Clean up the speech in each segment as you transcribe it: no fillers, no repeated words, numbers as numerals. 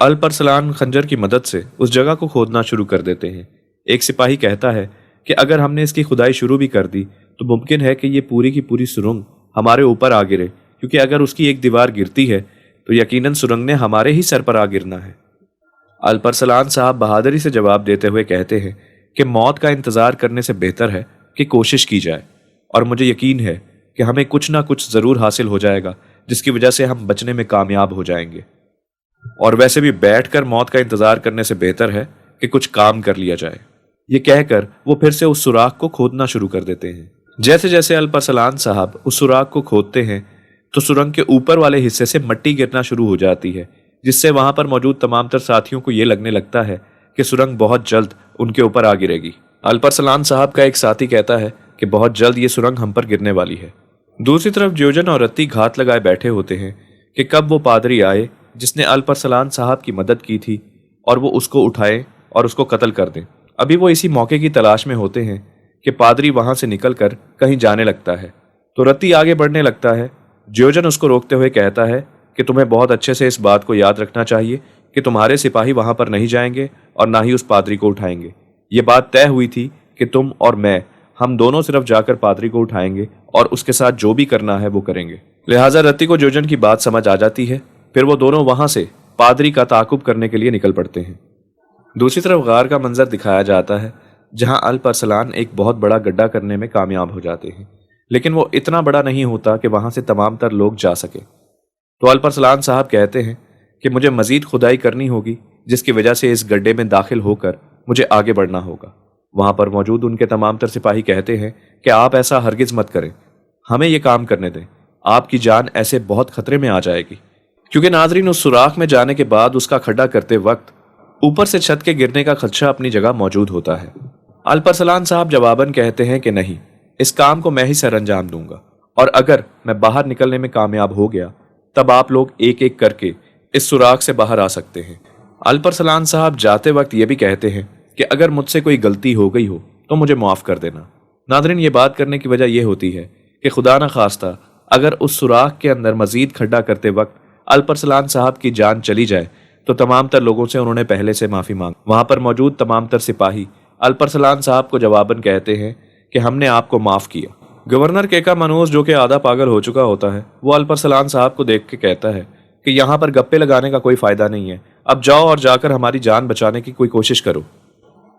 الپرسلان خنجر کی مدد سے اس جگہ کو کھودنا شروع کر دیتے ہیں۔ ایک سپاہی کہتا ہے کہ اگر ہم نے اس کی کھدائی شروع بھی کر دی تو ممکن ہے کہ یہ پوری کی پوری سرنگ ہمارے اوپر آ گرے، کیونکہ اگر اس کی ایک دیوار گرتی ہے تو یقیناً سرنگ نے ہمارے ہی سر پر آ گرنا ہے۔ الپرسلان صاحب بہادری سے جواب دیتے ہوئے کہتے ہیں کہ موت کا انتظار کرنے سے بہتر ہے کہ کوشش کی جائے، اور مجھے یقین ہے کہ ہمیں کچھ نہ کچھ ضرور حاصل ہو جائے گا جس کی وجہ سے ہم بچنے میں کامیاب ہو جائیں گے، اور ویسے بھی بیٹھ کر موت کا انتظار کرنے سے بہتر ہے کہ کچھ کام کر لیا جائے۔ یہ کہہ کر وہ پھر سے اس سوراخ کو کھودنا شروع کر دیتے ہیں۔ جیسے جیسے الپرسلان صاحب اس سوراخ کو کھودتے ہیں تو سرنگ کے اوپر والے حصے سے مٹی گرنا شروع ہو جاتی ہے، جس سے وہاں پر موجود تمام تر ساتھیوں کو یہ لگنے لگتا ہے کہ سرنگ بہت جلد ان کے اوپر آ گرے گی۔ الپرسلان صاحب کا ایک ساتھی کہتا ہے کہ بہت جلد یہ سرنگ ہم پر گرنے والی ہے۔ دوسری طرف دیوجن اور رتی گھات لگائے بیٹھے ہوتے ہیں کہ کب وہ پادری آئے جس نے الپرسلان صاحب کی مدد کی تھی اور وہ اس کو اٹھائے اور اس کو قتل کر دیں۔ ابھی وہ اسی موقع کی تلاش میں ہوتے ہیں کہ پادری وہاں سے نکل کر کہیں جانے لگتا ہے تو رتی آگے بڑھنے لگتا ہے۔ دیوجن اس کو روکتے ہوئے کہتا ہے کہ تمہیں بہت اچھے سے اس بات کو یاد رکھنا چاہیے کہ تمہارے سپاہی وہاں پر نہیں جائیں گے اور نہ ہی اس پادری کو اٹھائیں گے۔ یہ بات طے ہوئی تھی کہ تم اور میں، ہم دونوں صرف جا کر پادری کو اٹھائیں گے اور اس کے ساتھ جو بھی کرنا ہے وہ کریں گے۔ لہٰذا رتی کو دیوجن کی بات سمجھ آ جاتی ہے، پھر وہ دونوں وہاں سے پادری کا تعاقب کرنے کے لیے نکل پڑتے ہیں۔ دوسری طرف غار کا منظر دکھایا جاتا ہے جہاں الپرسلان ایک بہت بڑا گڈھا کرنے میں کامیاب ہو جاتے ہیں، لیکن وہ اتنا بڑا نہیں ہوتا کہ وہاں سے تمام تر لوگ جا سکے۔ تو الپرسلان صاحب کہتے ہیں کہ مجھے مزید کھدائی کرنی ہوگی، جس کی وجہ سے اس گڈھے میں داخل ہو کر مجھے آگے بڑھنا ہوگا۔ وہاں پر موجود ان کے تمام تر سپاہی کہتے ہیں کہ آپ ایسا ہرگز مت کریں، ہمیں یہ کام کرنے دیں، آپ کی جان ایسے بہت خطرے میں آ جائے گی۔ کیونکہ ناظرین، اس سوراخ میں جانے کے بعد اس کا کھڈا کرتے وقت اوپر سے چھت کے گرنے کا خدشہ اپنی جگہ موجود ہوتا ہے۔ الپرسلان صاحب جواباً کہتے ہیں کہ نہیں، اس کام کو میں ہی سر انجام دوں گا، اور اگر میں باہر نکلنے میں کامیاب ہو گیا تب آپ لوگ ایک ایک کر کے اس سوراخ سے باہر آ سکتے ہیں۔ الپرسلان صاحب جاتے وقت یہ بھی کہتے ہیں کہ اگر مجھ سے کوئی غلطی ہو گئی ہو تو مجھے معاف کر دینا۔ ناظرین، یہ بات کرنے کی وجہ یہ ہوتی ہے کہ خدا نہ خواستہ اگر اس سوراخ کے اندر مزید کھڈا کرتے وقت الپرسلان صاحب کی جان چلی جائے تو تمام تر لوگوں سے انہوں نے پہلے سے معافی مانگ۔ وہاں پر موجود تمام تر سپاہی الپرسلان صاحب کو جواباً کہتے ہیں کہ ہم نے آپ کو معاف کیا۔ گورنر کیکا منوس، جو کہ آدھا پاگل ہو چکا ہوتا ہے، وہ الپرسلان صاحب کو دیکھ کے کہتا ہے کہ یہاں پر گپے لگانے کا کوئی فائدہ نہیں ہے، اب جاؤ اور جا کر ہماری جان بچانے کی کوئی کوشش کرو۔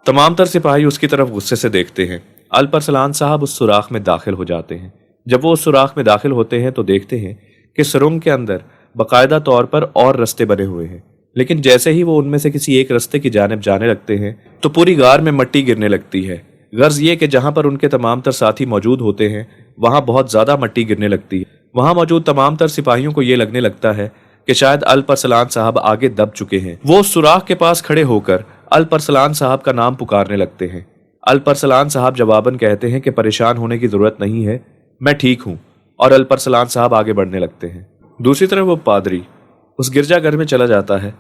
تمام تر سپاہی اس کی طرف غصے سے دیکھتے ہیں۔ الپرسلان صاحب اس سوراخ میں داخل ہو جاتے ہیں۔ جب وہ اس سوراخ میں داخل ہوتے ہیں تو دیکھتے ہیں کہ سرنگ کے اندر باقاعدہ طور پر اور رستے بنے ہوئے ہیں، لیکن جیسے ہی وہ ان میں سے کسی ایک رستے کی جانب جانے لگتے ہیں تو پوری غار میں مٹی گرنے لگتی ہے۔ غرض یہ کہ جہاں پر ان کے تمام تر ساتھی موجود ہوتے ہیں وہاں بہت زیادہ مٹی گرنے لگتی ہے۔ وہاں موجود تمام تر سپاہیوں کو یہ لگنے لگتا ہے کہ شاید الپرسلان صاحب آگے دب چکے ہیں۔ وہ اس سوراخ کے پاس کھڑے ہو کر الپرسلان صاحب کا نام پکارنے لگتے ہیں۔ الپرسلان صاحب جواباً کہتے ہیں کہ پریشان ہونے کی ضرورت نہیں ہے، میں ٹھیک ہوں، اور الپرسلان صاحب آگے بڑھنے لگتے ہیں۔ دوسری طرف وہ پادری اس گرجا گھر میں چلا جاتا ہے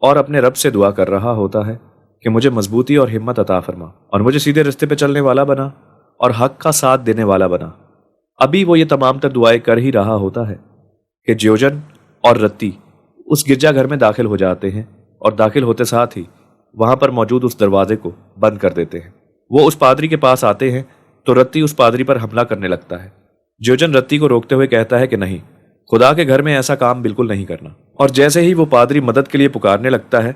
اور اپنے رب سے دعا کر رہا ہوتا ہے کہ مجھے مضبوطی اور ہمت عطا فرما اور مجھے سیدھے رستے پہ چلنے والا بنا اور حق کا ساتھ دینے والا بنا۔ ابھی وہ یہ تمام تر دعائیں کر ہی رہا ہوتا ہے کہ دیوجن اور رتی اس گرجا گھر میں داخل ہو جاتے ہیں، اور داخل ہوتے ساتھ ہی وہاں پر موجود اس دروازے کو بند کر دیتے ہیں۔ وہ اس پادری کے پاس آتے ہیں تو رتی اس پادری پر حملہ کرنے لگتا ہے۔ دیوجن رتی کو روکتے ہوئے کہتا ہے کہ نہیں، خدا کے گھر میں ایسا کام بالکل نہیں کرنا، اور جیسے ہی وہ پادری مدد کے لیے پکارنے لگتا ہے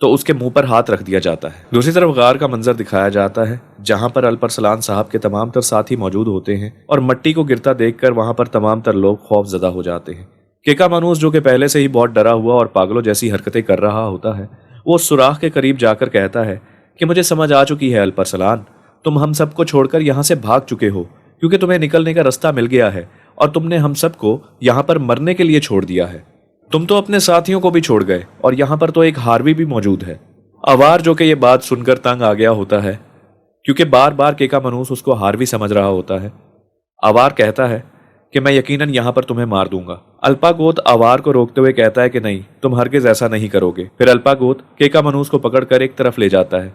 تو اس کے منہ پر ہاتھ رکھ دیا جاتا ہے۔ دوسری طرف غار کا منظر دکھایا جاتا ہے جہاں پر الپرسلان صاحب کے تمام تر ساتھی موجود ہوتے ہیں، اور مٹی کو گرتا دیکھ کر وہاں پر تمام تر لوگ خوف زدہ ہو جاتے ہیں۔ کیکا منوس، جو کہ پہلے سے ہی بہت ڈرا ہوا اور پاگلوں جیسی حرکتیں کر رہا ہوتا ہے، وہ اس سوراخ کے قریب جا کر کہتا ہے کہ مجھے سمجھ آ چکی ہے الپرسلان، تم ہم سب کو چھوڑ کر یہاں سے بھاگ چکے ہو کیونکہ تمہیں نکلنے کا رستہ مل گیا ہے، اور تم نے ہم سب کو یہاں پر مرنے کے لیے چھوڑ دیا ہے۔ تم تو اپنے ساتھیوں کو بھی چھوڑ گئے، اور یہاں پر تو ایک ہاروی بھی موجود ہے۔ اوار، جو کہ یہ بات سن کر تنگ آ گیا ہوتا ہے کیونکہ بار بار کیکا منوس اس کو ہاروی سمجھ رہا ہوتا ہے، اوار کہتا ہے کہ میں یقیناً یہاں پر تمہیں مار دوں گا۔ الپا گوت اوار کو روکتے ہوئے کہتا ہے کہ نہیں، تم ہرگز ایسا نہیں کرو گے۔ پھر الپا گوت کیکا منوس کو پکڑ کر ایک طرف لے جاتا ہے۔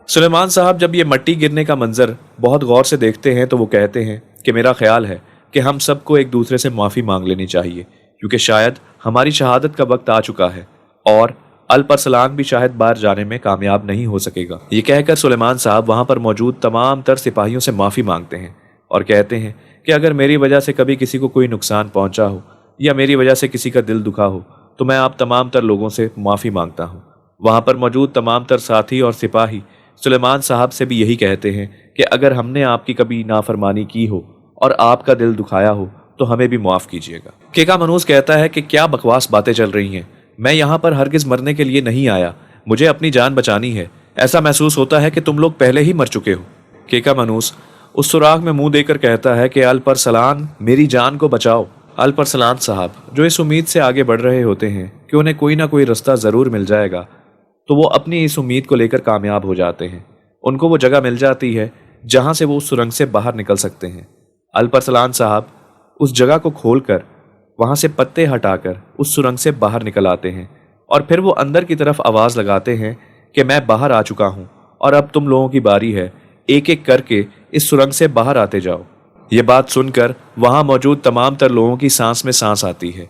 سلیمان صاحب جب یہ مٹی گرنے کا منظر بہت غور سے دیکھتے ہیں تو وہ کہتے ہیں کہ میرا خیال ہے کہ ہم سب کو ایک دوسرے سے معافی مانگ لینی چاہیے، کیونکہ شاید ہماری شہادت کا وقت آ چکا ہے، اور الپرسلان بھی شاید باہر جانے میں کامیاب نہیں ہو سکے گا۔ یہ کہہ کر سلیمان صاحب وہاں پر موجود تمام تر سپاہیوں سے معافی مانگتے ہیں اور کہتے ہیں کہ اگر میری وجہ سے کبھی کسی کو کوئی نقصان پہنچا ہو یا میری وجہ سے کسی کا دل دکھا ہو تو میں آپ تمام تر لوگوں سے معافی مانگتا ہوں۔ وہاں پر موجود تمام تر ساتھی اور سپاہی سلیمان صاحب سے بھی یہی کہتے ہیں کہ اگر ہم نے آپ کی کبھی نافرمانی کی ہو اور آپ کا دل دکھایا ہو تو ہمیں بھی معاف کیجیے گا۔ کیکا منوس کہتا ہے کہ کیا بکواس باتیں چل رہی ہیں، میں یہاں پر ہرگز مرنے کے لیے نہیں آیا، مجھے اپنی جان بچانی ہے، ایسا محسوس ہوتا ہے کہ تم لوگ پہلے ہی مر چکے ہو۔ کیکا منوس اس سوراخ میں منہ دے کر کہتا ہے کہ الپرسلان میری جان کو بچاؤ۔ الپرسلان صاحب جو اس امید سے آگے بڑھ رہے ہوتے ہیں کہ انہیں کوئی نہ کوئی رستہ ضرور مل جائے گا تو وہ اپنی اس امید کو لے کر کامیاب ہو جاتے ہیں۔ ان کو وہ جگہ مل جاتی ہے جہاں سے وہ اس سرنگ سے باہر نکل سکتے ہیں۔ الپرسلان صاحب اس جگہ کو کھول کر وہاں سے پتے ہٹا کر اس سرنگ سے باہر نکل آتے ہیں اور پھر وہ اندر کی طرف آواز لگاتے ہیں کہ میں باہر آ چکا ہوں اور اب تم لوگوں کی باری ہے، ایک ایک کر کے اس سرنگ سے باہر آتے جاؤ۔ یہ بات سن کر وہاں موجود تمام تر لوگوں کی سانس میں سانس آتی ہے۔